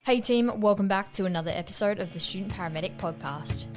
Hey team, welcome back to another episode of the Student Paramedic Podcast.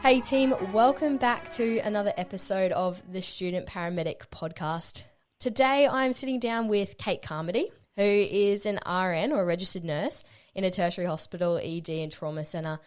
Hey team, welcome back to another episode of the Student Paramedic Podcast. Today I'm sitting down with Kate Carmody, who is an RN or a registered nurse in a tertiary hospital, ED and trauma centre.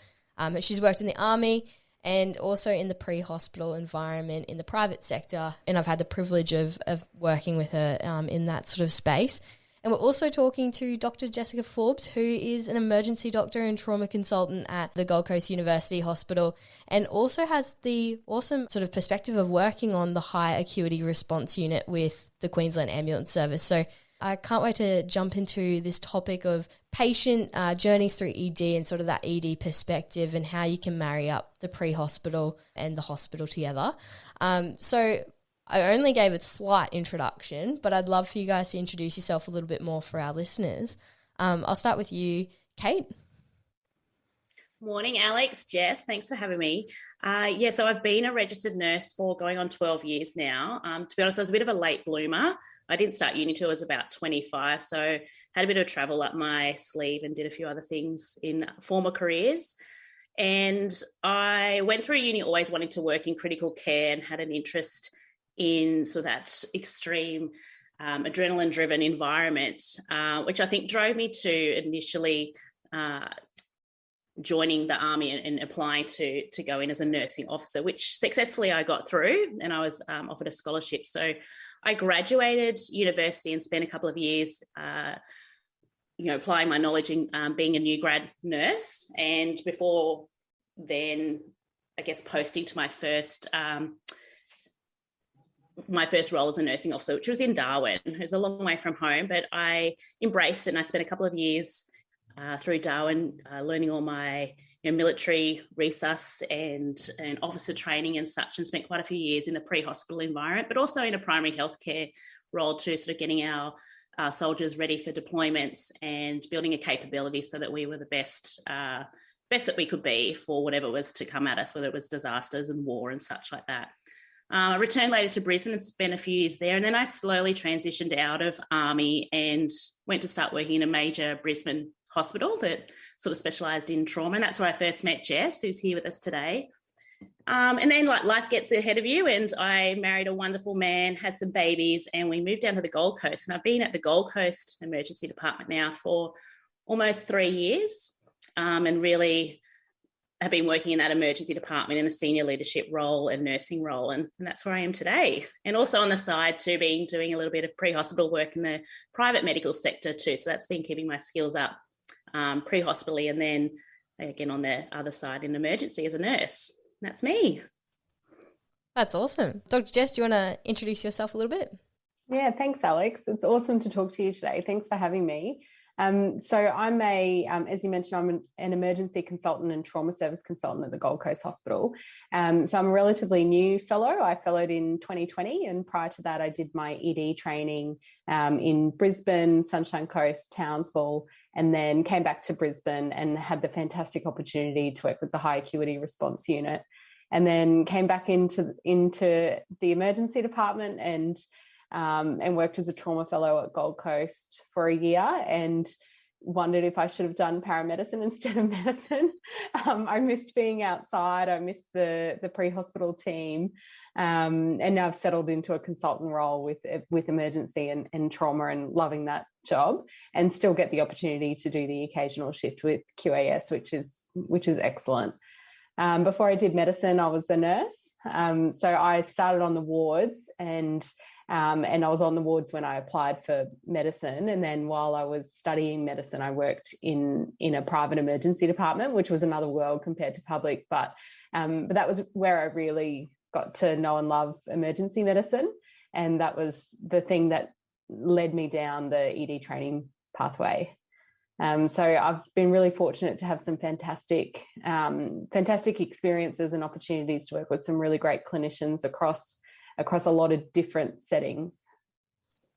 She's worked in the army and also in the pre-hospital environment in the private sector, and I've had the privilege of working with her in that sort of space. And we're also talking to Dr. Jess Forbes, who is an emergency doctor and trauma consultant at the Gold Coast University Hospital, and also has the awesome sort of perspective of working on the High Acuity Response Unit with the Queensland Ambulance Service. So I can't wait to jump into this topic of patient journeys through ED and sort of that ED perspective and how you can marry up the pre-hospital and the hospital together. So I only gave a slight introduction, but I'd love for you guys to introduce yourself a little bit more for our listeners. I'll start with you, Kate. Morning, Alex, Jess. Thanks for having me. So I've been a registered nurse for going on 12 years now. To be honest, I was a bit of a late bloomer. I didn't start uni till I was about 25, so had a bit of travel up my sleeve and did a few other things in former careers. And I went through uni always wanting to work in critical care and had an interest in sort of that extreme adrenaline-driven environment, which I think drove me to initially joining the Army and applying to go in as a nursing officer, which successfully I got through, and I was offered a scholarship. So I graduated university and spent a couple of years applying my knowledge in being a new grad nurse, and before then, I guess, posting to my first role as a nursing officer, which was in Darwin. It was a long way from home, but I embraced it, and I spent a couple of years through Darwin learning all my military resus and officer training and such, and spent quite a few years in the pre-hospital environment, but also in a primary healthcare role too, sort of getting our soldiers ready for deployments and building a capability so that we were the best that we could be for whatever was to come at us, whether it was disasters and war and such like that. I returned later to Brisbane and spent a few years there, and then I slowly transitioned out of Army and went to start working in a major Brisbane hospital that sort of specialised in trauma, and that's where I first met Jess, who's here with us today. And then life gets ahead of you, and I married a wonderful man, had some babies, and we moved down to the Gold Coast, and I've been at the Gold Coast Emergency Department now for almost 3 years, and really have been working in that emergency department in a senior leadership role and nursing role, and that's where I am today. And also on the side too, been doing a little bit of pre-hospital work in the private medical sector too, so that's been keeping my skills up pre-hospitally, and then again on the other side in emergency as a nurse. That's me. That's awesome. Dr. Jess, do you want to introduce yourself a little bit? Yeah, thanks, Alex. It's awesome to talk to you today. Thanks for having me. So I'm as you mentioned, I'm an emergency consultant and trauma service consultant at the Gold Coast Hospital. So I'm a relatively new fellow. I fellowed in 2020, and prior to that, I did my ED training in Brisbane, Sunshine Coast, Townsville, and then came back to Brisbane and had the fantastic opportunity to work with the High Acuity Response Unit, and then came back into the emergency department and worked as a trauma fellow at Gold Coast for a year, and wondered if I should have done paramedicine instead of medicine. I missed being outside. I missed the pre-hospital team, and now I've settled into a consultant role with emergency and trauma, and loving that job, and still get the opportunity to do the occasional shift with QAS, which is excellent. Before I did medicine, I was a nurse. So I started on the wards, and I was on the wards when I applied for medicine. And then while I was studying medicine, I worked in a private emergency department, which was another world compared to public. But that was where I really got to know and love emergency medicine. And that was the thing that led me down the ED training pathway. So I've been really fortunate to have some fantastic experiences and opportunities to work with some really great clinicians across a lot of different settings.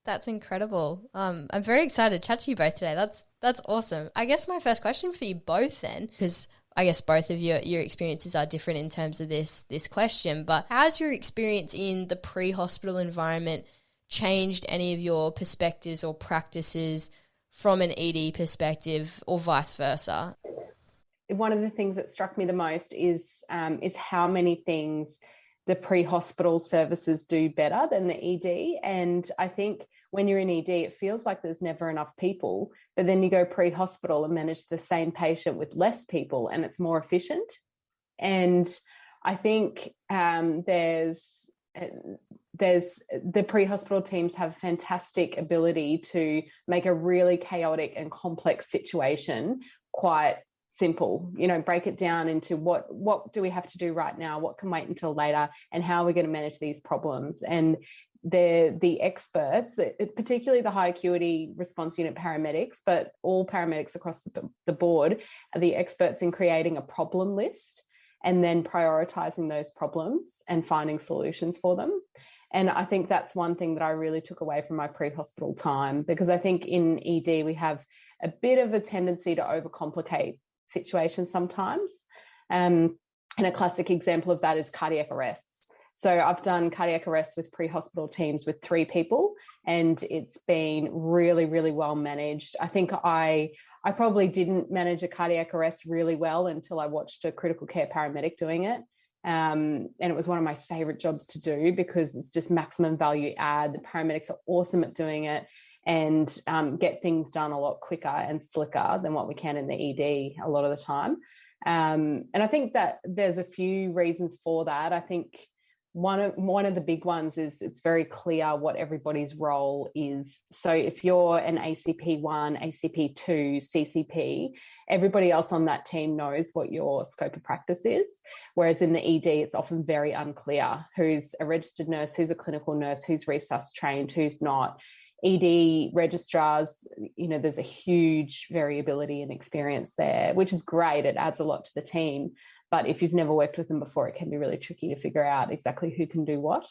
That's incredible. I'm very excited to chat to you both today. That's awesome. I guess my first question for you both then, because I guess both of your experiences are different in terms of this question, but has your experience in the pre-hospital environment changed any of your perspectives or practices from an ED perspective or vice versa? One of the things that struck me the most is how many things the pre-hospital services do better than the ED. And I think when you're in ED, it feels like there's never enough people, but then you go pre-hospital and manage the same patient with less people and it's more efficient. And I think there's the pre-hospital teams have fantastic ability to make a really chaotic and complex situation quite simple, break it down into what do we have to do right now, what can wait until later, and how are we going to manage these problems. And the experts, particularly the high acuity response unit paramedics, but all paramedics across the board are the experts in creating a problem list and then prioritizing those problems and finding solutions for them. And I think that's one thing that I really took away from my pre-hospital time, because I think in ED we have a bit of a tendency to overcomplicate situations sometimes. And a classic example of that is cardiac arrests. So I've done cardiac arrests with pre-hospital teams with 3 people, and it's been really, really well managed. I think I probably didn't manage a cardiac arrest really well until I watched a critical care paramedic doing it. And it was one of my favorite jobs to do because it's just maximum value add. The paramedics are awesome at doing it and get things done a lot quicker and slicker than what we can in the ED a lot of the time. And I think that there's a few reasons for that. I think one of the big ones is it's very clear what everybody's role is. So if you're an ACP1, ACP2, CCP, everybody else on that team knows what your scope of practice is. Whereas in the ED, it's often very unclear who's a registered nurse, who's a clinical nurse, who's resus trained, who's not. ED registrars, there's a huge variability and experience there, which is great. It adds a lot to the team. But if you've never worked with them before, it can be really tricky to figure out exactly who can do what.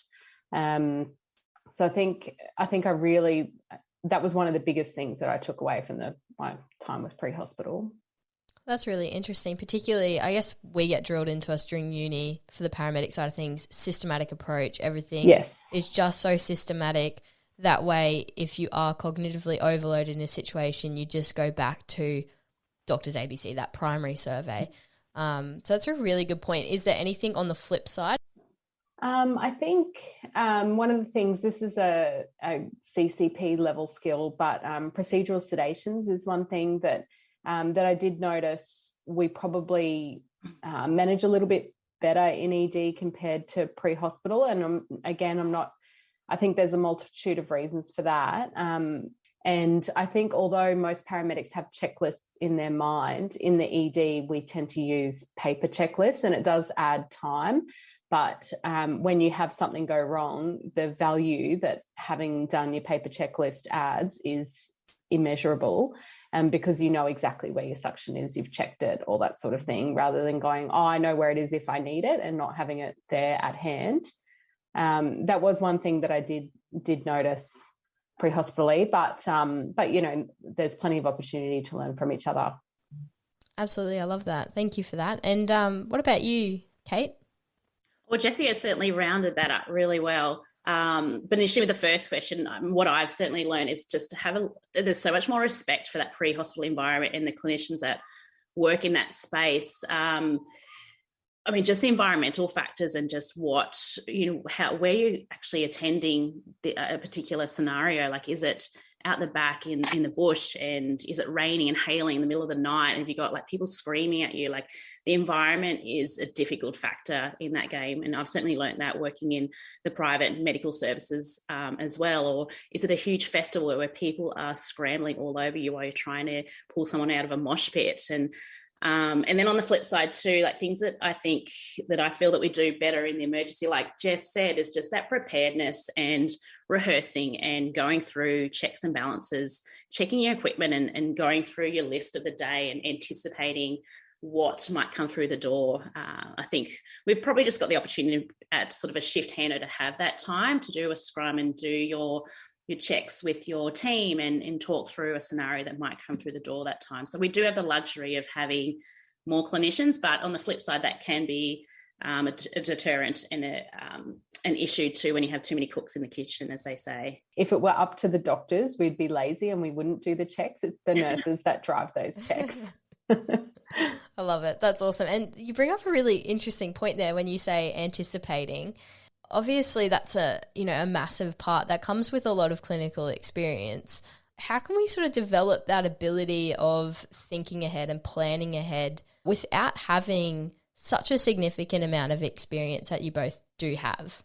So I think that was one of the biggest things that I took away from my time with pre-hospital. That's really interesting. Particularly, I guess we get drilled into us during uni for the paramedic side of things, systematic approach, everything is just so systematic. That way, if you are cognitively overloaded in a situation, you just go back to Doctor's ABC, that primary survey. So that's a really good point. Is there anything on the flip side? I think one of the things, this is a CCP level skill, but procedural sedations is one thing that I did notice we probably manage a little bit better in ED compared to pre-hospital. And I think there's a multitude of reasons for that. And I think although most paramedics have checklists in their mind, in the ED, we tend to use paper checklists, and it does add time. But when you have something go wrong, the value that having done your paper checklist adds is immeasurable, because you know exactly where your suction is, you've checked it, all that sort of thing, rather than going, I know where it is if I need it, and not having it there at hand. That was one thing that I did notice pre-hospitally, but there's plenty of opportunity to learn from each other. Absolutely, I love that. Thank you for that. And what about you, Kate? Well, Jessie has certainly rounded that up really well. But initially with the first question, what I've certainly learned is just to there's so much more respect for that pre-hospital environment and the clinicians that work in that space. Just the environmental factors and just where you're actually attending a particular scenario. Like, is it out the back in the bush, and is it raining and hailing in the middle of the night? And have you got like people screaming at you? Like, the environment is a difficult factor in that game. And I've certainly learned that working in the private medical services as well. Or is it a huge festival where people are scrambling all over you while you're trying to pull someone out of a mosh pit? And And then on the flip side too, like things that I feel that we do better in the emergency, like Jess said, is just that preparedness and rehearsing and going through checks and balances, checking your equipment and going through your list of the day and anticipating what might come through the door. I think we've probably just got the opportunity at sort of a shift handover to have that time to do a scrum and do your checks with your team and talk through a scenario that might come through the door that time. So we do have the luxury of having more clinicians, but on the flip side, that can be a deterrent and an issue too when you have too many cooks in the kitchen, as they say. If it were up to the doctors, we'd be lazy and we wouldn't do the checks. It's the nurses that drive those checks. I love it. That's awesome. And you bring up a really interesting point there when you say anticipating. Obviously, that's a massive part that comes with a lot of clinical experience. How can we sort of develop that ability of thinking ahead and planning ahead without having such a significant amount of experience that you both do have?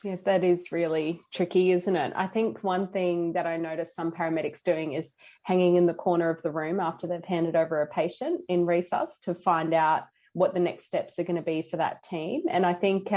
Yeah, that is really tricky, isn't it? I think one thing that I noticed some paramedics doing is hanging in the corner of the room after they've handed over a patient in resus to find out what the next steps are going to be for that team. And I think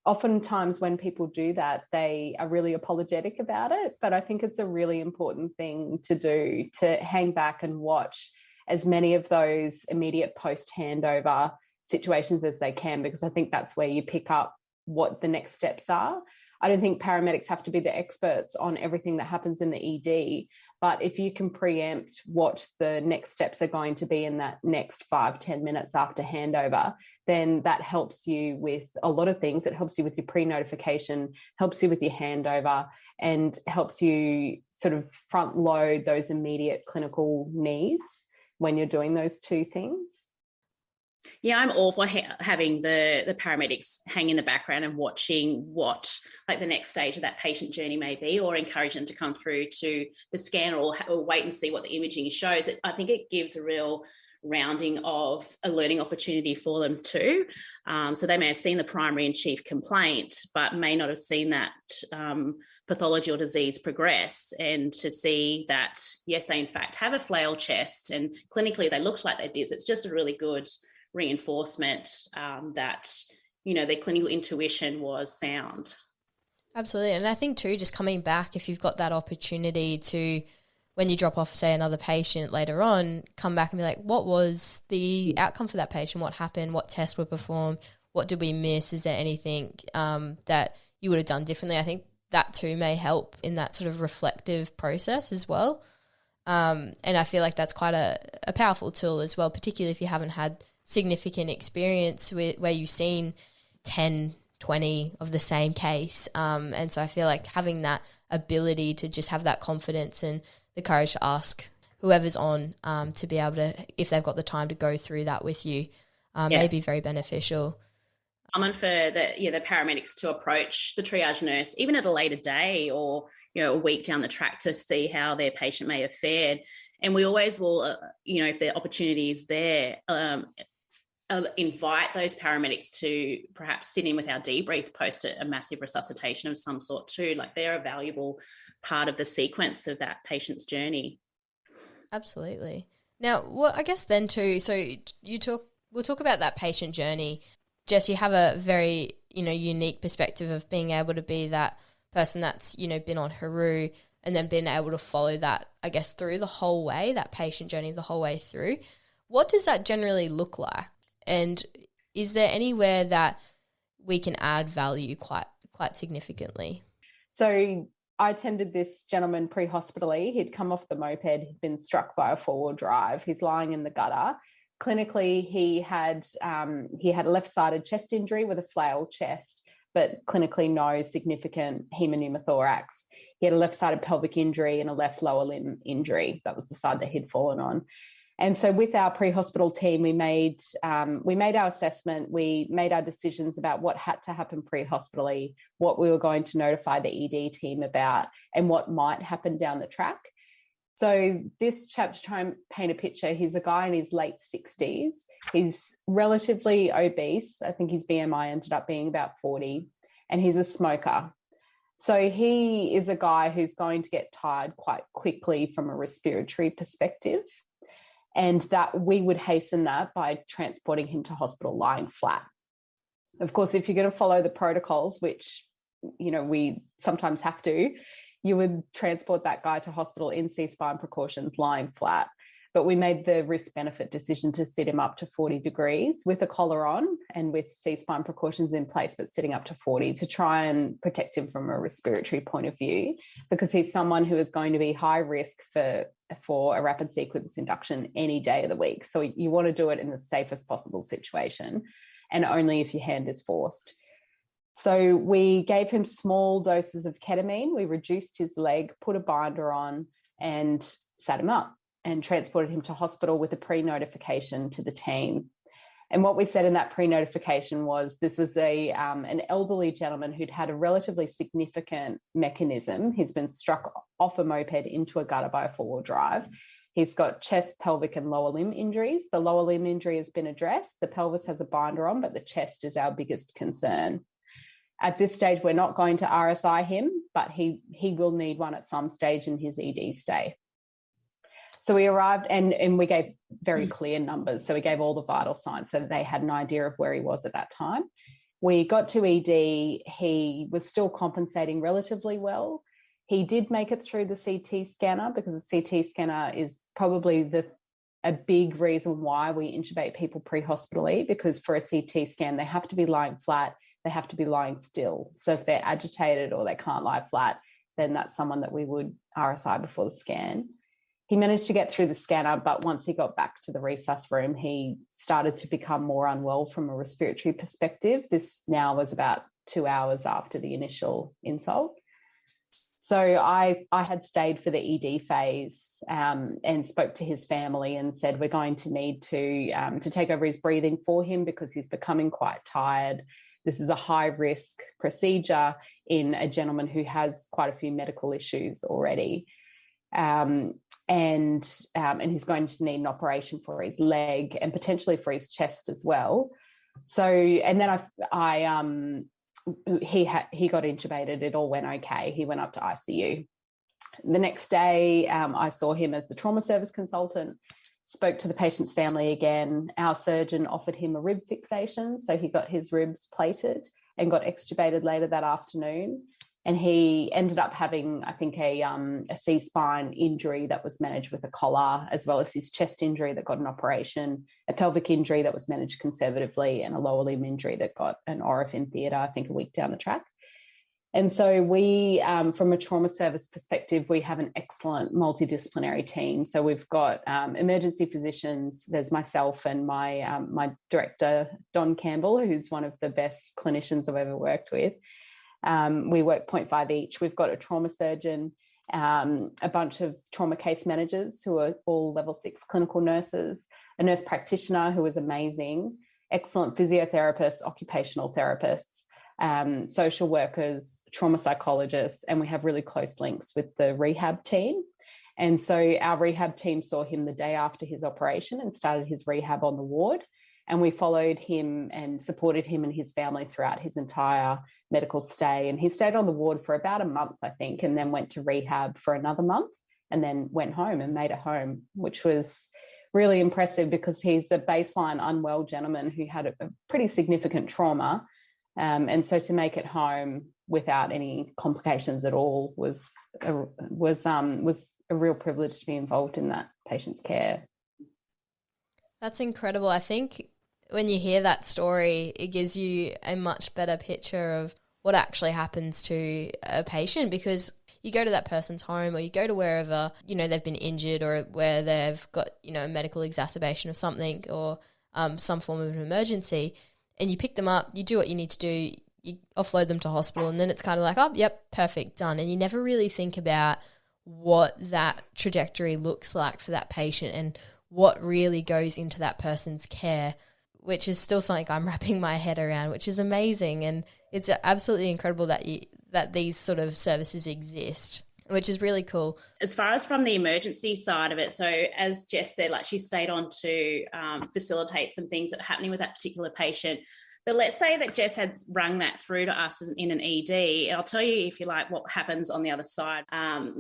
oftentimes when people do that, they are really apologetic about it. But I think it's a really important thing to do, to hang back and watch as many of those immediate post-handover situations as they can, because I think that's where you pick up what the next steps are. I don't think paramedics have to be the experts on everything that happens in the ED, but if you can preempt what the next steps are going to be in that next 5-10 minutes after handover, then that helps you with a lot of things. It helps you with your pre-notification, helps you with your handover, and helps you sort of front load those immediate clinical needs when you're doing those two things. Yeah, I'm all for having the paramedics hang in the background and watching what like the next stage of that patient journey may be, or encourage them to come through to the scan or wait and see what the imaging shows. I think it gives a real rounding of a learning opportunity for them too. So they may have seen the primary and chief complaint, but may not have seen that pathology or disease progress, and to see that, yes, they in fact have a flail chest and clinically they looked like they did. It's just a really good reinforcement that, their clinical intuition was sound. Absolutely. And I think too, just coming back, if you've got that opportunity to, when you drop off, say, another patient later on, come back and be like, what was the outcome for that patient? What happened? What tests were performed? What did we miss? Is there anything that you would have done differently? I think that too may help in that sort of reflective process as well. And I feel like that's quite a powerful tool as well, particularly if you haven't had significant experience where you've seen 10, 20 of the same case. And so I feel like having that ability to just have that confidence and the courage to ask whoever's on to be able to, if they've got the time to go through that with you, may be very beneficial. Common for the paramedics to approach the triage nurse even at a later day or a week down the track to see how their patient may have fared. And we always will, if the opportunity is there, invite those paramedics to perhaps sit in with our debrief post a massive resuscitation of some sort too. Like, they're a valuable part of the sequence of that patient's journey. Absolutely. Now, what I guess then too, so we'll talk about that patient journey. Jess, you have a very, unique perspective of being able to be that person that's, been on HARU and then being able to follow that, I guess, through the whole way, that patient journey the whole way through. What does that generally look like? And is there anywhere that we can add value quite significantly? So I attended this gentleman pre-hospitally. He'd come off the moped, he'd been struck by a four-wheel drive. He's lying in the gutter. Clinically, he had a left-sided chest injury with a flail chest, but clinically no significant hemopneumothorax. He had a left-sided pelvic injury and a left lower limb injury. That was the side that he'd fallen on. And so with our pre-hospital team, we made our assessment, we made our decisions about what had to happen pre-hospitally, what we were going to notify the ED team about, and what might happen down the track. So this chap, to try and paint a picture, he's a guy in his late 60s. He's relatively obese. I think his BMI ended up being about 40, and he's a smoker. So he is a guy who's going to get tired quite quickly from a respiratory perspective. and that we would hasten that by transporting him to hospital lying flat. Of course, if you're going to follow the protocols, which, we sometimes have to, you would transport that guy to hospital in C-spine precautions lying flat. But we made the risk-benefit decision to sit him up to 40 degrees with a collar on and with C-spine precautions in place, but sitting up to 40 to try and protect him from a respiratory point of view, because he's someone who is going to be high risk for a rapid sequence induction any day of the week. So you want to do it in the safest possible situation, and only if your hand is forced. So we gave him small doses of ketamine. We reduced his leg, put a binder on, and sat him up and transported him to hospital with a pre-notification to the team. And what we said in that pre-notification was this was an elderly gentleman who'd had a relatively significant mechanism. He's been struck off a moped into a gutter by a four-wheel drive. He's got chest, pelvic, and lower limb injuries. The lower limb injury has been addressed. The pelvis has a binder on, but the chest is our biggest concern. At this stage, we're not going to RSI him, but he will need one at some stage in his ED stay. So we arrived and we gave very clear numbers. So we gave all the vital signs so that they had an idea of where he was at that time. We got to ED. He was still compensating relatively well. He did make it through the CT scanner, because the CT scanner is probably a big reason why we intubate people pre-hospitally, because for a CT scan, they have to be lying flat. They have to be lying still. So if they're agitated or they can't lie flat, then that's someone that we would RSI before the scan. He managed to get through the scanner, but once he got back to the resus room, he started to become more unwell from a respiratory perspective. This now was about 2 hours after the initial insult. So I had stayed for the ED phase and spoke to his family and said, we're going to need to take over his breathing for him because he's becoming quite tired. This is a high risk procedure in a gentleman who has quite a few medical issues already. And he's going to need an operation for his leg and potentially for his chest as well. So, and then he got intubated. It all went okay. He went up to ICU. The next day, I saw him as the trauma service consultant, spoke to the patient's family again. Our surgeon offered him a rib fixation, so he got his ribs plated and got extubated later that afternoon. And he ended up having, I think, a C-spine injury that was managed with a collar, as well as his chest injury that got an operation, a pelvic injury that was managed conservatively, and a lower limb injury that got an ORIF in theatre, I think, a week down the track. And so we, from a trauma service perspective, we have an excellent multidisciplinary team. So we've got emergency physicians. There's myself and my director, Don Campbell, who's one of the best clinicians I've ever worked with. We work 0.5 each. We've got a trauma surgeon, a bunch of trauma case managers who are all level 6 clinical nurses, a nurse practitioner who is amazing, excellent physiotherapists, occupational therapists, social workers, trauma psychologists, and we have really close links with the rehab team. And so our rehab team saw him the day after his operation and started his rehab on the ward. And we followed him and supported him and his family throughout his entire medical stay. And he stayed on the ward for about a month, I think, and then went to rehab for another month and then went home and made it home, which was really impressive because he's a baseline unwell gentleman who had a pretty significant trauma. And so to make it home without any complications at all was a real privilege to be involved in that patient's care. That's incredible. I think when you hear that story, it gives you a much better picture of what actually happens to a patient, because you go to that person's home or you go to wherever, they've been injured or where they've got, a medical exacerbation of something or some form of an emergency, and you pick them up, you do what you need to do, you offload them to hospital, and then it's kind of like, oh, yep, perfect, done. And you never really think about what that trajectory looks like for that patient and what really goes into that person's care, which is still something I'm wrapping my head around, which is amazing. And it's absolutely incredible that these sort of services exist, which is really cool. As far as from the emergency side of it, so as Jess said, she stayed on to facilitate some things that are happening with that particular patient. But let's say that Jess had rung that through to us in an ED. I'll tell you, if you like, what happens on the other side.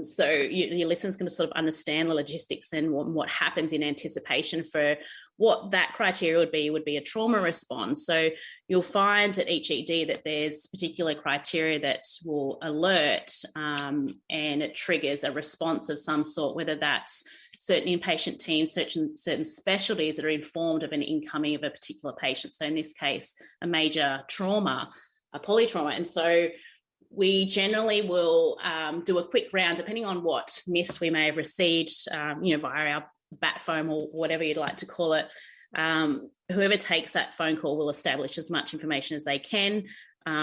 So your listeners can sort of understand the logistics and what happens in anticipation for what that criteria would be a trauma response. So you'll find at each ED that there's particular criteria that will alert and it triggers a response of some sort, whether that's certain inpatient teams, certain specialties that are informed of an incoming of a particular patient. So in this case, a major trauma, a polytrauma. And so we generally will do a quick round, depending on what mist we may have received, via our bat phone or whatever you'd like to call it. Whoever takes that phone call will establish as much information as they can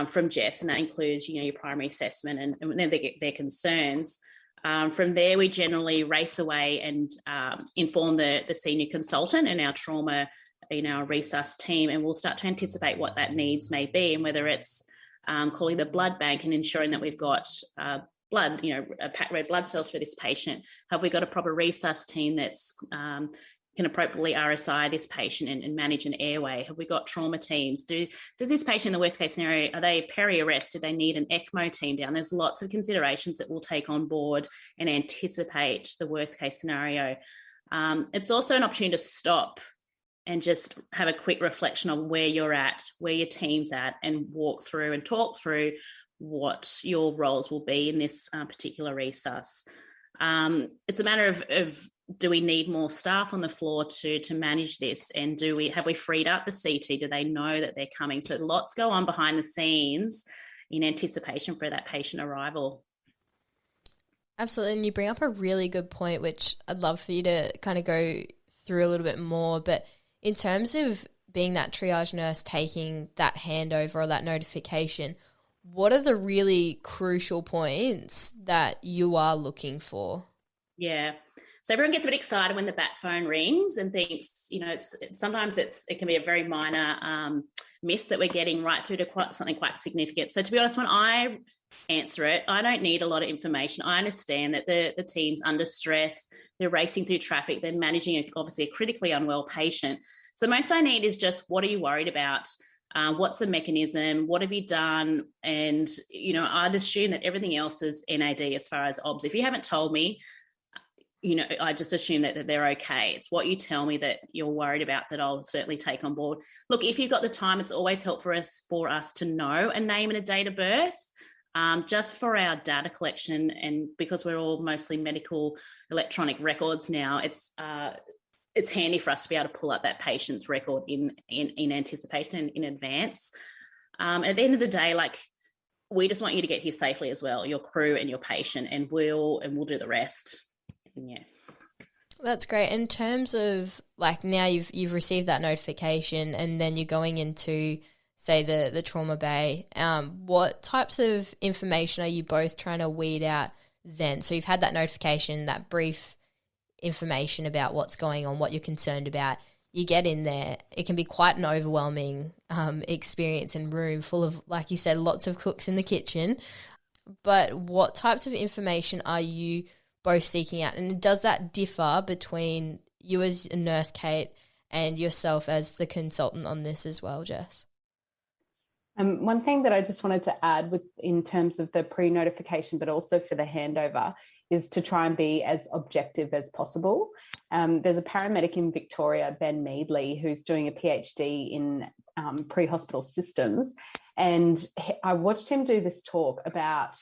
from Jess, and that includes, your primary assessment and then they get their concerns. From there, we generally race away and inform the senior consultant and our trauma, our resus team, and we'll start to anticipate what that needs may be, and whether it's calling the blood bank and ensuring that we've got blood, red blood cells for this patient. Have we got a proper resus team that's can appropriately RSI this patient and manage an airway? Have we got trauma teams? Does this patient, in the worst case scenario, are they peri-arrest? Do they need an ECMO team down? There's lots of considerations that we'll take on board and anticipate the worst case scenario. It's also an opportunity to stop and just have a quick reflection on where you're at, where your team's at, and walk through and talk through what your roles will be in this particular resus. It's a matter of do we need more staff on the floor to manage this, and have we freed up the CT? Do they know that they're coming? So lots go on behind the scenes in anticipation for that patient arrival. Absolutely, and you bring up a really good point, which I'd love for you to kind of go through a little bit more. But in terms of being that triage nurse taking that handover or that notification, what are the really crucial points that you are looking for? Yeah. So everyone gets a bit excited when the bat phone rings and thinks, sometimes it can be a very minor miss that we're getting right through to something quite significant. So to be honest, when I answer it, I don't need a lot of information. I understand that the team's under stress, they're racing through traffic, they're managing obviously a critically unwell patient. So most I need is just, what are you worried about? What's the mechanism? What have you done? And, I'd assume that everything else is NAD as far as OBS. If you haven't told me, I just assume that they're okay. It's what you tell me that you're worried about that I'll certainly take on board. Look, if you've got the time, it's always helpful for us to know a name and a date of birth, just for our data collection. And because we're all mostly medical electronic records now, it's handy for us to be able to pull up that patient's record in anticipation and in advance. At the end of the day, we just want you to get here safely as well, your crew and your patient, and we'll do the rest. Yeah. That's great. In terms of now you've received that notification and then you're going into, say, the trauma bay, what types of information are you both trying to weed out then? So you've had that notification, that brief information about what's going on, what you're concerned about. You get in there, it can be quite an overwhelming experience and room full of, like you said, lots of cooks in the kitchen. But what types of information are you both seeking out? And does that differ between you as a nurse, Kate, and yourself as the consultant on this as well, Jess? One thing that I just wanted to add in terms of the pre-notification, but also for the handover, is to try and be as objective as possible. There's a paramedic in Victoria, Ben Meadley, who's doing a PhD in pre-hospital systems. And I watched him do this talk about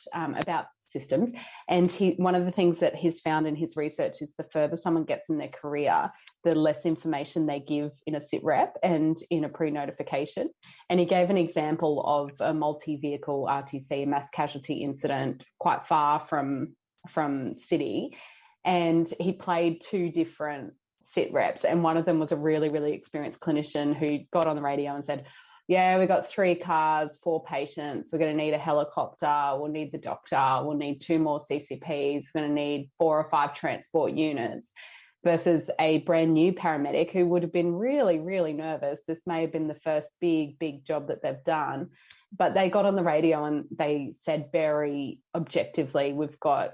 systems. And one of the things that he's found in his research is the further someone gets in their career, the less information they give in a sit rep and in a pre-notification. And he gave an example of a multi-vehicle RTC mass casualty incident quite far from city. And he played two different sit reps. And one of them was a really, really experienced clinician who got on the radio and said, yeah, we got 3 cars, 4 patients. We're going to need a helicopter. We'll need the doctor. We'll need 2 more CCPs. We're going to need 4 or 5 transport units. Versus a brand new paramedic who would have been really, really nervous. This may have been the first big job that they've done. But they got on the radio and they said very objectively, we've got,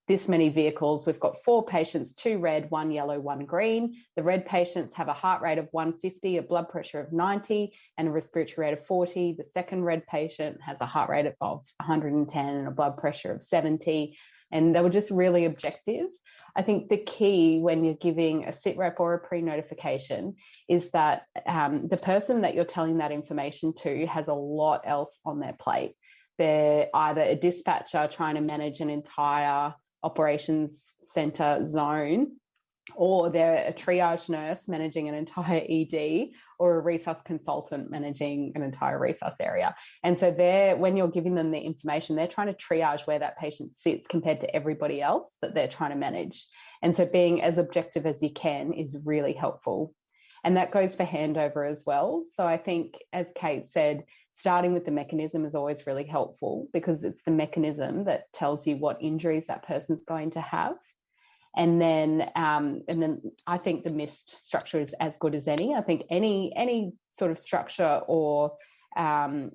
this many vehicles. We've got 4 patients, 2 red, 1 yellow, 1 green. The red patients have a heart rate of 150, a blood pressure of 90, and a respiratory rate of 40. The second red patient has a heart rate of 110 and a blood pressure of 70. And they were just really objective. I think the key when you're giving a sit rep or a pre-notification is that the person that you're telling that information to has a lot else on their plate. They're either a dispatcher trying to manage an entire operations centre zone, or they're a triage nurse managing an entire ED, or a resus consultant managing an entire resus area. And so when you're giving them the information, they're trying to triage where that patient sits compared to everybody else that they're trying to manage. And so being as objective as you can is really helpful. And that goes for handover as well. So I think, as Kate said, starting with the mechanism is always really helpful, because it's the mechanism that tells you what injuries that person's going to have. And then I think the MIST structure is as good as any. I think any sort of structure or template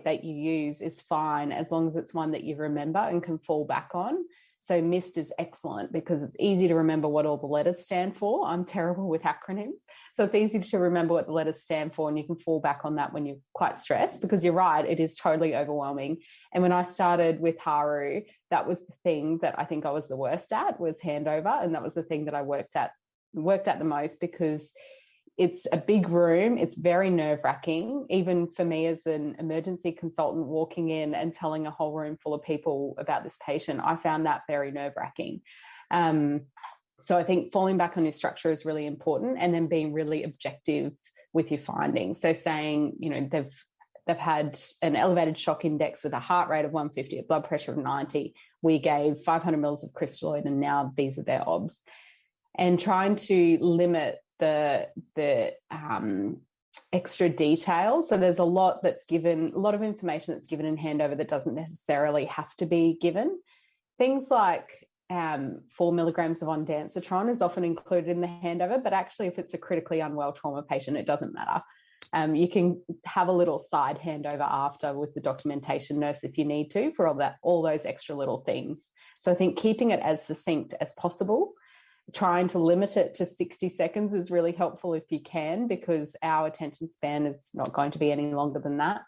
that you use is fine, as long as it's one that you remember and can fall back on. So MIST is excellent because it's easy to remember what all the letters stand for. I'm terrible with acronyms. So it's easy to remember what the letters stand for, and you can fall back on that when you're quite stressed, because you're right, it is totally overwhelming. And when I started with HARU, that was the thing that I think I was the worst at, was handover. And that was the thing that I worked at the most, because it's a big room. It's very nerve-wracking. Even for me as an emergency consultant, walking in and telling a whole room full of people about this patient, I found that very nerve-wracking. So I think falling back on your structure is really important, and then being really objective with your findings. So saying, they've had an elevated shock index with a heart rate of 150, a blood pressure of 90. We gave 500 mils of crystalloid, and now these are their obs. And trying to limit the extra details. So there's a lot of information that's given in handover that doesn't necessarily have to be given. Things like 4 milligrams of ondansetron is often included in the handover, but actually if it's a critically unwell trauma patient, it doesn't matter. You can have a little side handover after with the documentation nurse if you need to, for all those extra little things. So I think keeping it as succinct as possible, trying to limit it to 60 seconds is really helpful if you can, because our attention span is not going to be any longer than that.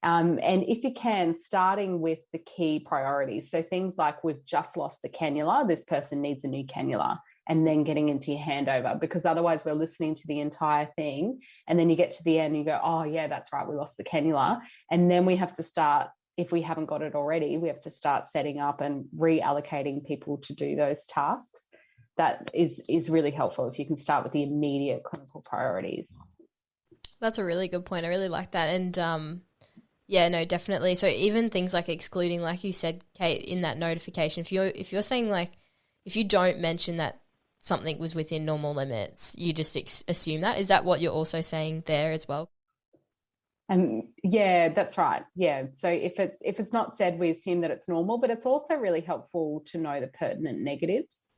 And if you can, starting with the key priorities. So things like, we've just lost the cannula, this person needs a new cannula, and then getting into your handover, because otherwise we're listening to the entire thing. And then you get to the end and you go, oh yeah, that's right, we lost the cannula. And then we have to start, if we haven't got it already, we have to start setting up and reallocating people to do those tasks. That is really helpful if you can start with the immediate clinical priorities. That's a really good point. I really like that. And yeah, no, definitely. So even things like excluding, like you said, Kate, in that notification, if you're saying, like, if you don't mention that something was within normal limits, you just assume that. Is that what you're also saying there as well? Yeah, that's right. Yeah. So if it's not said, we assume that it's normal, but it's also really helpful to know the pertinent negatives.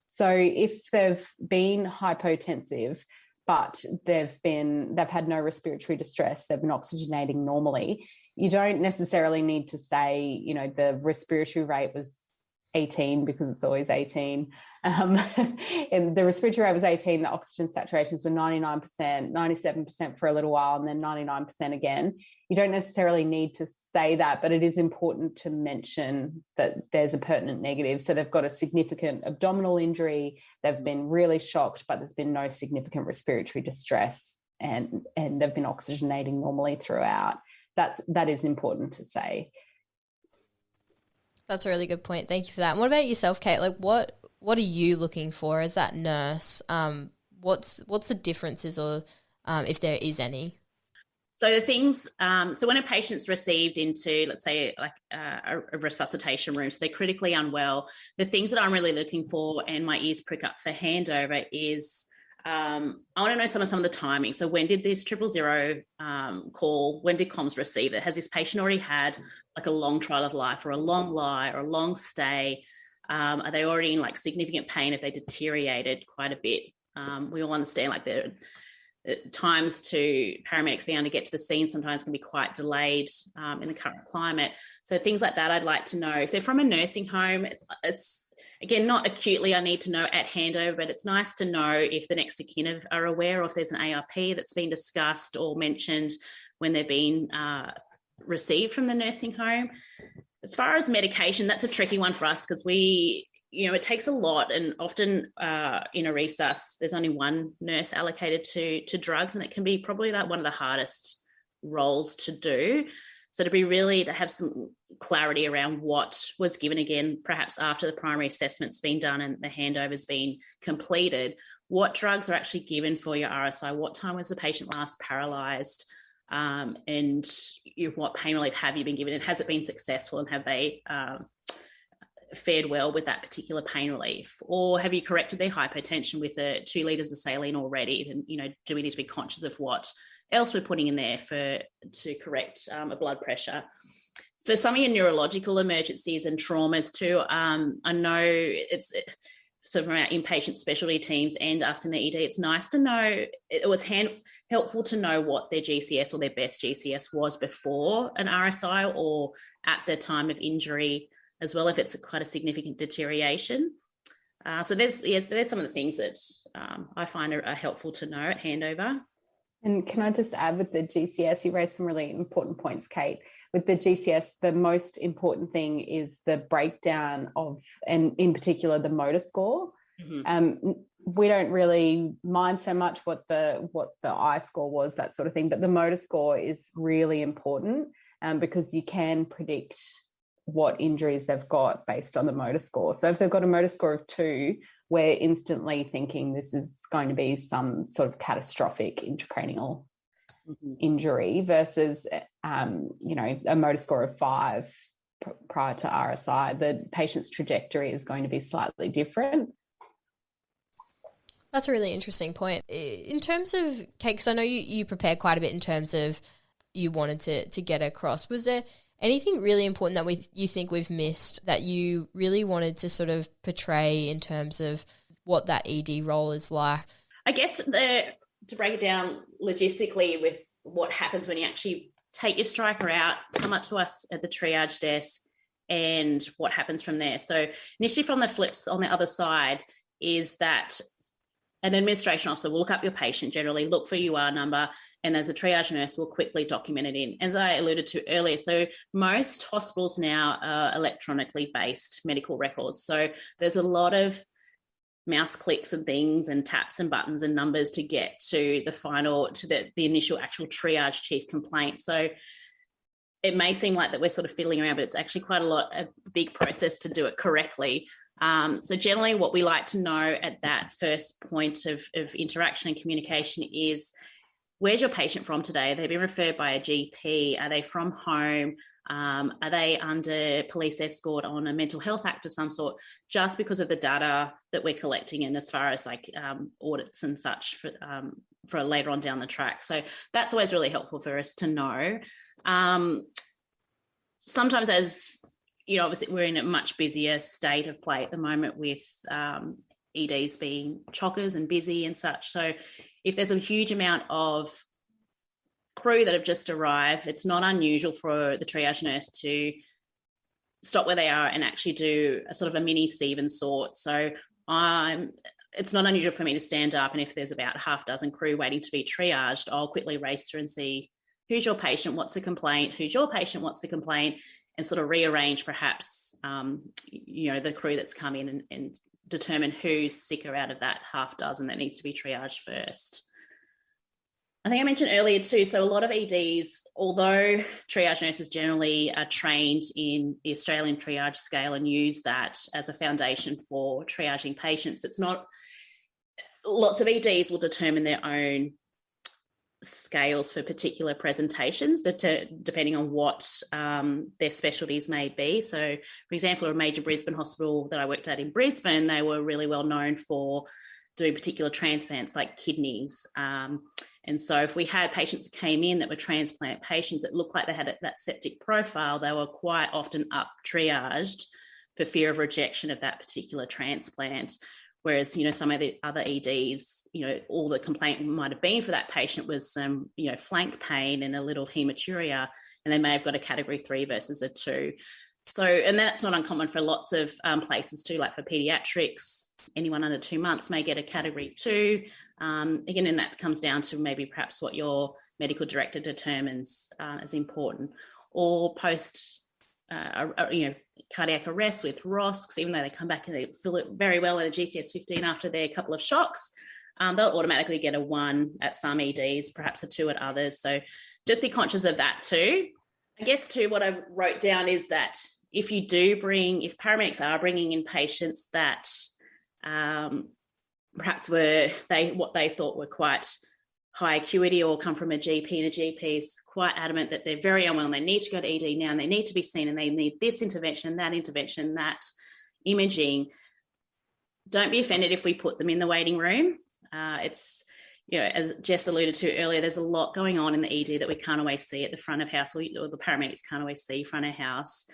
So if they've been hypotensive, but they've had no respiratory distress, they've been oxygenating normally, you don't necessarily need to say, the respiratory rate was 18, because it's always 18. And the respiratory rate was 18, the oxygen saturations were 99%, 97% for a little while, and then 99% again. You don't necessarily need to say that, but it is important to mention that there's a pertinent negative. So they've got a significant abdominal injury, they've been really shocked, but there's been no significant respiratory distress, and they've been oxygenating normally throughout. That is important to say. That's a really good point. Thank you for that. And what about yourself, Kate? Like, what are you looking for as that nurse? What's the differences, or if there is any? So the things, so when a patient's received into, let's say, like a resuscitation room, so they're critically unwell, the things that I'm really looking for, and my ears prick up for handover, is I want to know some of the timing. So when did this 000 call, when did comms receive it? Has this patient already had like a long trial of life, or a long lie, or a long stay? Are they already in like significant pain if they deteriorated quite a bit? We all understand like times to paramedics being able to get to the scene sometimes can be quite delayed in the current climate. So things like that, I'd like to know. If they're from a nursing home, it's, again, not acutely I need to know at handover, but it's nice to know if the next of kin are aware, or if there's an ARP that's been discussed or mentioned when they're being received from the nursing home. As far as medication, that's a tricky one for us because it takes a lot, and often in a resus, there's only one nurse allocated to drugs, and it can be probably one of the hardest roles to do. So to have some clarity around what was given, again, perhaps after the primary assessment's been done and the handover's been completed, what drugs are actually given for your RSI, what time was the patient last paralysed, and what pain relief have you been given, and has it been successful, and have they fared well with that particular pain relief, or have you corrected their hypotension with 2 litres of saline already, and do we need to be conscious of what else we're putting in there to correct a blood pressure. For some of your neurological emergencies and traumas too, I know it's so from our inpatient specialty teams and us in the ED, it's nice to know, it was helpful to know what their GCS or their best GCS was before an RSI or at the time of injury as well, if it's quite a significant deterioration. So there's some of the things that I find are helpful to know at handover. And can I just add, with the GCS, you raised some really important points, Kate. With the GCS, the most important thing is the breakdown of, and in particular, the motor score. Mm-hmm. We don't really mind so much what the I score was, that sort of thing, but the motor score is really important because you can predict what injuries they've got based on the motor score. So if they've got a motor score of 2, we're instantly thinking this is going to be some sort of catastrophic intracranial injury versus, a motor score of 5 prior to RSI. The patient's trajectory is going to be slightly different. That's a really interesting point. In terms of, Kate, because I know you prepared quite a bit in terms of you wanted to get across, was there anything really important that you think we've missed that you really wanted to sort of portray in terms of what that ED role is like? I guess to break it down logistically with what happens when you actually take your striker out, come up to us at the triage desk, and what happens from there. So initially from the flips on the other side is that an administration officer will look up your patient, generally look for UR number, and as a triage nurse will quickly document it in. As I alluded to earlier, so most hospitals now are electronically based medical records. So there's a lot of mouse clicks and things and taps and buttons and numbers to get to the initial actual triage chief complaint. So it may seem like that we're sort of fiddling around, but it's actually quite a big process to do it correctly. So generally what we like to know at that first point of interaction and communication is, where's your patient from today? They've been referred by a GP. Are they from home? Are they under police escort on a mental health act of some sort? Just because of the data that we're collecting, and as far as audits and such for later on down the track. So that's always really helpful for us to know. Sometimes, as obviously we're in a much busier state of play at the moment with EDs being chockers and busy and such. So if there's a huge amount of crew that have just arrived, it's not unusual for the triage nurse to stop where they are and actually do a sort of a mini Stephen sort. So it's not unusual for me to stand up, and if there's about half dozen crew waiting to be triaged, I'll quickly race through and see who's your patient, what's the complaint, who's your patient, what's the complaint, and sort of rearrange perhaps, the crew that's come in and determine who's sicker out of that half dozen that needs to be triaged first. I think I mentioned earlier too, so a lot of EDs, although triage nurses generally are trained in the Australian triage scale and use that as a foundation for triaging patients, it's not, lots of EDs will determine their own scales for particular presentations depending on what their specialties may be. So for example, a major Brisbane hospital that I worked at in Brisbane, they were really well known for doing particular transplants like kidneys, and so if we had patients that came in that were transplant patients that looked like they had that septic profile, they were quite often up triaged for fear of rejection of that particular transplant. Whereas, some of the other EDs, all the complaint might have been for that patient was some, flank pain and a little hematuria, and they may have got a category 3 versus a 2. So, and that's not uncommon for lots of places too, like for pediatrics, anyone under 2 months may get a category 2. Again, and that comes down to maybe perhaps what your medical director determines as important, or post cardiac arrest with ROSCs, even though they come back and they feel it very well in a GCS15 after their couple of shocks, they'll automatically get a 1 at some EDs, perhaps a 2 at others. So just be conscious of that too. I guess too, what I wrote down is that if paramedics are bringing in patients that perhaps what they thought were quite high acuity or come from a GP, and a GP is quite adamant that they're very unwell and they need to go to ED now and they need to be seen and they need this intervention, that imaging, don't be offended if we put them in the waiting room. It's, as Jess alluded to earlier, there's a lot going on in the ED that we can't always see at the front of house, or the paramedics can't always see front of house.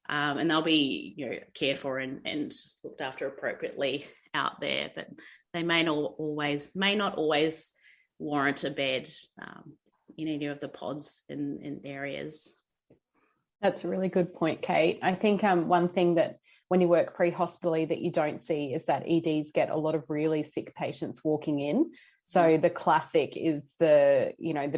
And they'll be, cared for and looked after appropriately out there, but they may not always warrant a bed in any of the pods in areas. That's a really good point, Kate. I think one thing that when you work pre-hospitally that you don't see is that EDs get a lot of really sick patients walking in. So the classic is the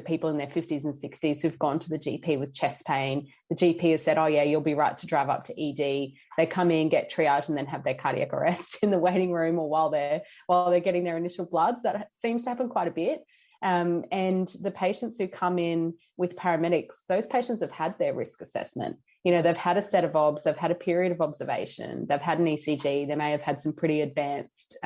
people in their 50s and 60s who've gone to the GP with chest pain. The GP has said, oh yeah, you'll be right to drive up to ED. They come in, get triaged, and then have their cardiac arrest in the waiting room or while they're getting their initial bloods. That seems to happen quite a bit. And the patients who come in with paramedics, those patients have had their risk assessment. They've had a set of obs, they've had a period of observation, they've had an ECG, they may have had some pretty advanced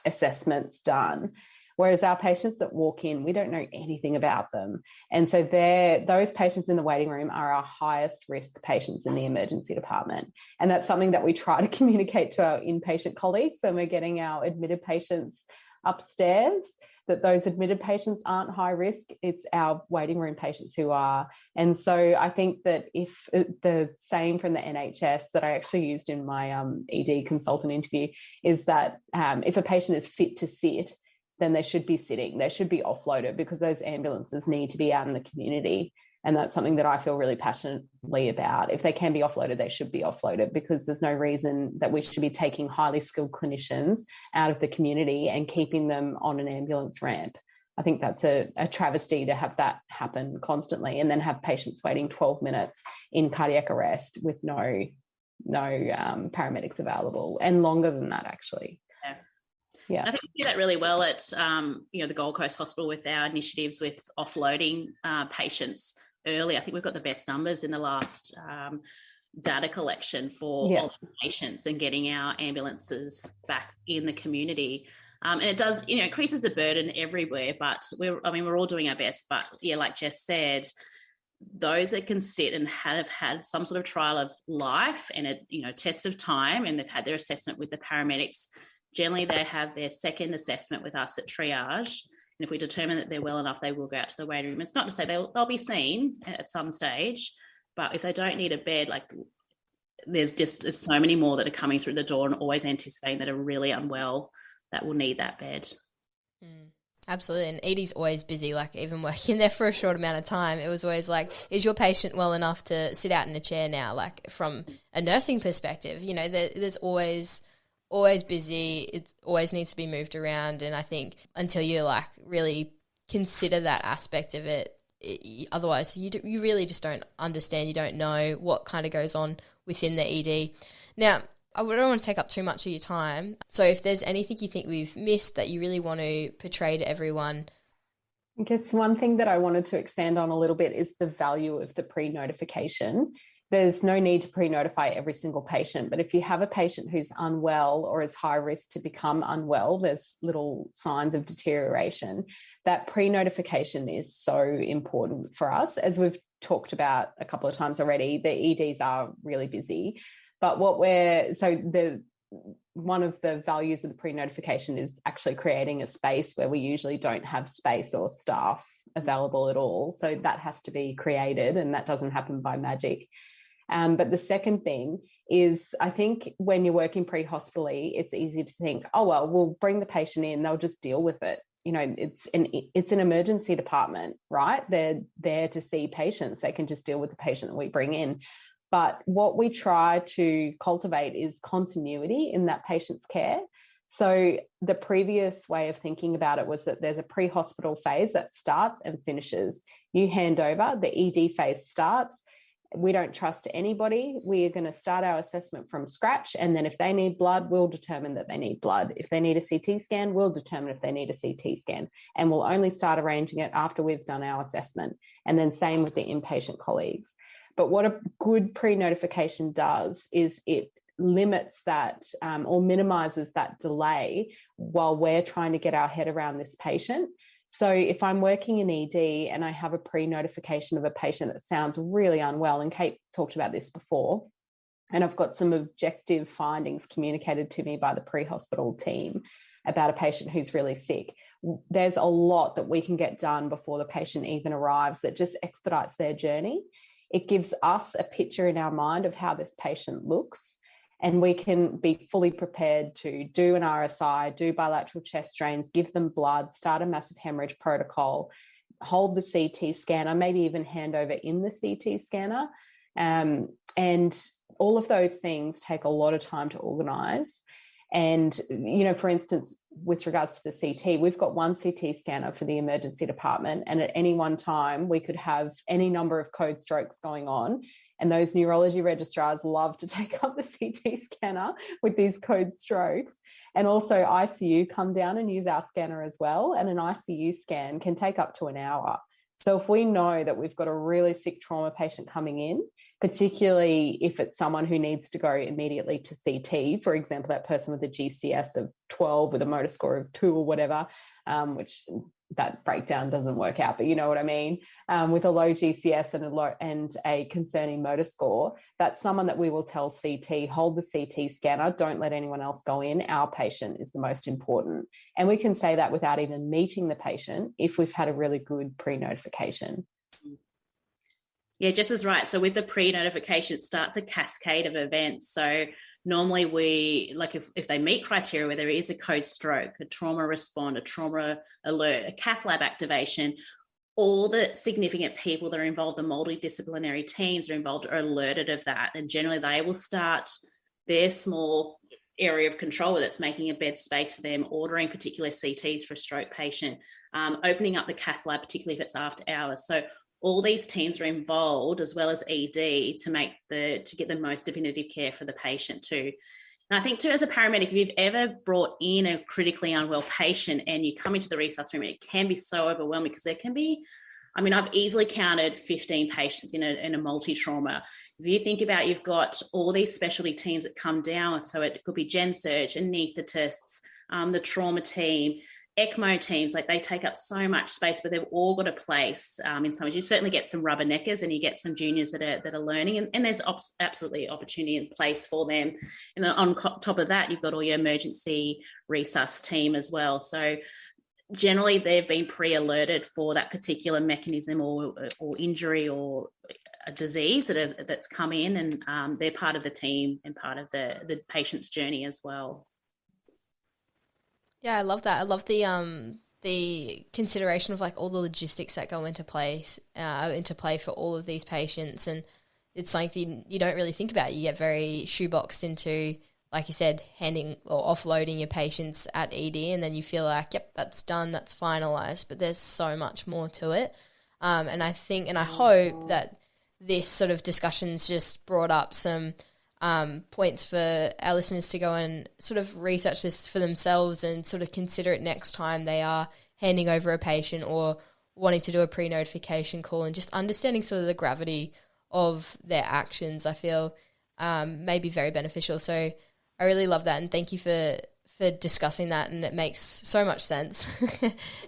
assessments done. Whereas our patients that walk in, we don't know anything about them. And so those patients in the waiting room are our highest risk patients in the emergency department. And that's something that we try to communicate to our inpatient colleagues when we're getting our admitted patients upstairs, that those admitted patients aren't high risk, it's our waiting room patients who are. And so I think that if the same from the NHS that I actually used in my ED consultant interview is that if a patient is fit to sit, then they should be sitting, they should be offloaded, because those ambulances need to be out in the community. And that's something that I feel really passionately about. If they can be offloaded, they should be offloaded, because there's no reason that we should be taking highly skilled clinicians out of the community and keeping them on an ambulance ramp. I think that's a travesty to have that happen constantly and then have patients waiting 12 minutes in cardiac arrest with no paramedics available, and longer than that, actually. Yeah. I think we do that really well at the Gold Coast Hospital with our initiatives with offloading patients early. I think we've got the best numbers in the last data collection for all the patients and getting our ambulances back in the community. And it does, increases the burden everywhere, but we're all doing our best. But yeah, like Jess said, those that can sit and have had some sort of trial of life and a test of time, and they've had their assessment with the paramedics, generally they have their second assessment with us at triage. And if we determine that they're well enough, they will go out to the waiting room. It's not to say they'll be seen at some stage, but if they don't need a bed, there's so many more that are coming through the door and always anticipating that are really unwell that will need that bed. Absolutely. And ED's always busy, even working there for a short amount of time, it was always is your patient well enough to sit out in a chair now? From a nursing perspective, there's always busy, it always needs to be moved around. And I think until you really consider that aspect of it, otherwise you really just don't understand, you don't know what kind of goes on within the ED. Now, I don't want to take up too much of your time, so if there's anything you think we've missed that you really want to portray to everyone. I guess one thing that I wanted to expand on a little bit is the value of the pre-notification. There's no need to pre-notify every single patient, but if you have a patient who's unwell or is high risk to become unwell, there's little signs of deterioration, that pre-notification is so important for us. As we've talked about a couple of times already, the EDs are really busy, but one of the values of the pre-notification is actually creating a space where we usually don't have space or staff available at all. So that has to be created, and that doesn't happen by magic. But the second thing is, I think when you're working pre-hospitally, it's easy to think, oh, well, we'll bring the patient in, they'll just deal with it. You know, it's an emergency department, right? They're there to see patients. They can just deal with the patient that we bring in. But what we try to cultivate is continuity in that patient's care. So the previous way of thinking about it was that there's a pre-hospital phase that starts and finishes. You hand over, the ED phase starts. We don't trust anybody. We are going to start our assessment from scratch. And then if they need blood, we'll determine that they need blood. If they need a CT scan, we'll determine if they need a CT scan. And we'll only start arranging it after we've done our assessment. And then same with the inpatient colleagues. But what a good pre-notification does is it limits that or minimizes that delay while we're trying to get our head around this patient. So if I'm working in ED and I have a pre-notification of a patient that sounds really unwell, and Kate talked about this before, and I've got some objective findings communicated to me by the pre-hospital team about a patient who's really sick, there's a lot that we can get done before the patient even arrives that just expedites their journey. It gives us a picture in our mind of how this patient looks, and we can be fully prepared to do an RSI, do bilateral chest drains, give them blood, start a massive hemorrhage protocol, hold the CT scanner, maybe even hand over in the CT scanner. And all of those things take a lot of time to organise. And, you know, for instance, with regards to the CT, we've got one CT scanner for the emergency department, and at any one time we could have any number of code strokes going on. And those neurology registrars love to take up the CT scanner with these code strokes. And also ICU come down and use our scanner as well. And an ICU scan can take up to an hour. So if we know that we've got a really sick trauma patient coming in, particularly if it's someone who needs to go immediately to CT, for example, that person with a GCS of 12 with a motor score of 2 or whatever, which that breakdown doesn't work out, but you know what I mean, with a low GCS and a concerning motor score, that's someone that we will tell CT, hold the CT scanner, don't let anyone else go in. Our patient is the most important. And we can say that without even meeting the patient if we've had a really good pre-notification. Yeah, Jess is right. So with the pre-notification, it starts a cascade of events. So normally we, like if they meet criteria where there is a code stroke, a trauma response, a trauma alert, a cath lab activation, all the significant people that are involved, the multidisciplinary teams are involved, are alerted of that. And generally they will start their small area of control, whether it's making a bed space for them, ordering particular CTs for a stroke patient, opening up the cath lab, particularly if it's after hours. So all these teams are involved, as well as ED, to get the most definitive care for the patient too. And I think too, as a paramedic, if you've ever brought in a critically unwell patient and you come into the resusc room, it can be so overwhelming because there can be, I mean, I've easily counted 15 patients in a multi-trauma. If you think about, you've got all these specialty teams that come down, so it could be gen surge, anaesthetists, the trauma team, ECMO teams, like they take up so much space, but they've all got a place in some ways. You certainly get some rubberneckers and you get some juniors that are learning, and there's absolutely opportunity and place for them. And then on top of that, you've got all your emergency resus team as well. So generally they've been pre-alerted for that particular mechanism or injury or a disease that's come in, and they're part of the team and part of the patient's journey as well. Yeah, I love that. I love the consideration of like all the logistics that go into play for all of these patients, and it's something you don't really think about. You get very shoeboxed into, like you said, handing or offloading your patients at ED, and then you feel like, yep, that's done, that's finalised. But there's so much more to it, and I think, and I hope that this sort of discussion's just brought up some points for our listeners to go and sort of research this for themselves and sort of consider it next time they are handing over a patient or wanting to do a pre-notification call, and just understanding sort of the gravity of their actions, I feel may be very beneficial. So I really love that, and thank you for discussing that, and it makes so much sense.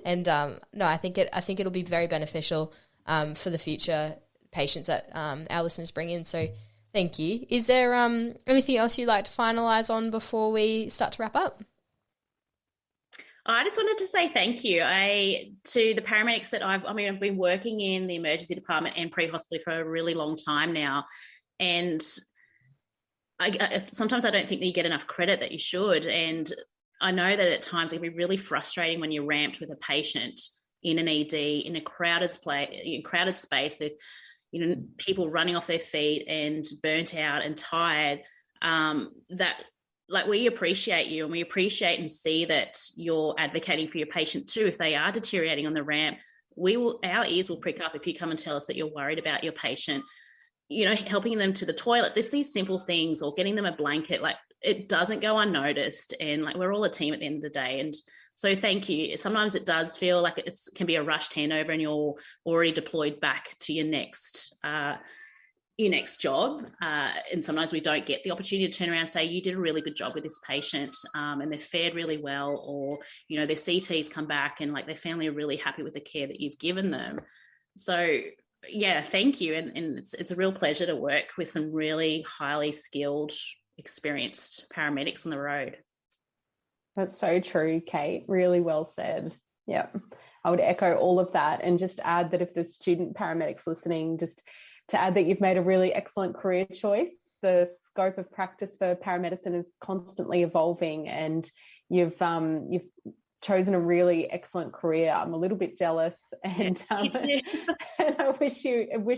And no, I think it'll be very beneficial for the future patients that our listeners bring in. So thank you. Is there anything else you'd like to finalise on before we start to wrap up? I just wanted to say thank you to the paramedics that I've been working in the emergency department and pre-hospital for a really long time now. And sometimes I don't think that you get enough credit that you should. And I know that at times it can be really frustrating when you're ramped with a patient in an ED in a crowded space with, you know, people running off their feet and burnt out and tired. That, like, we appreciate you, and we appreciate and see that you're advocating for your patient too. If they are deteriorating on the ramp, our ears will prick up if you come and tell us that you're worried about your patient. You know, helping them to the toilet, just these simple things, or getting them a blanket, like, it doesn't go unnoticed. And like, we're all a team at the end of the day. And so thank you. Sometimes it does feel like it can be a rushed handover and you're already deployed back to your next job. And sometimes we don't get the opportunity to turn around and say, you did a really good job with this patient, and they've fared really well, or, you know, their CTs come back and like their family are really happy with the care that you've given them. So yeah, thank you. And it's a real pleasure to work with some really highly skilled, experienced paramedics on the road. That's so true, Kate. Really well said. Yeah, I would echo all of that, and just add that if there's student paramedics listening, just to add that you've made a really excellent career choice. The scope of practice for paramedicine is constantly evolving, and you've chosen a really excellent career. I'm a little bit jealous, and and I wish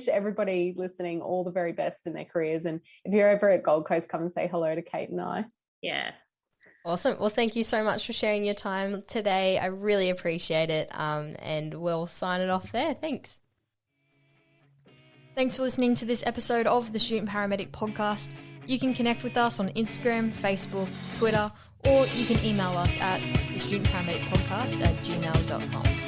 everybody listening all the very best in their careers. And if you're ever at Gold Coast, come and say hello to Kate and I. Yeah. Awesome. Well, thank you so much for sharing your time today. I really appreciate it. And we'll sign it off there. Thanks. Thanks for listening to this episode of the Student Paramedic Podcast. You can connect with us on Instagram, Facebook, Twitter, or you can email us at thestudentparamedicpodcast@gmail.com.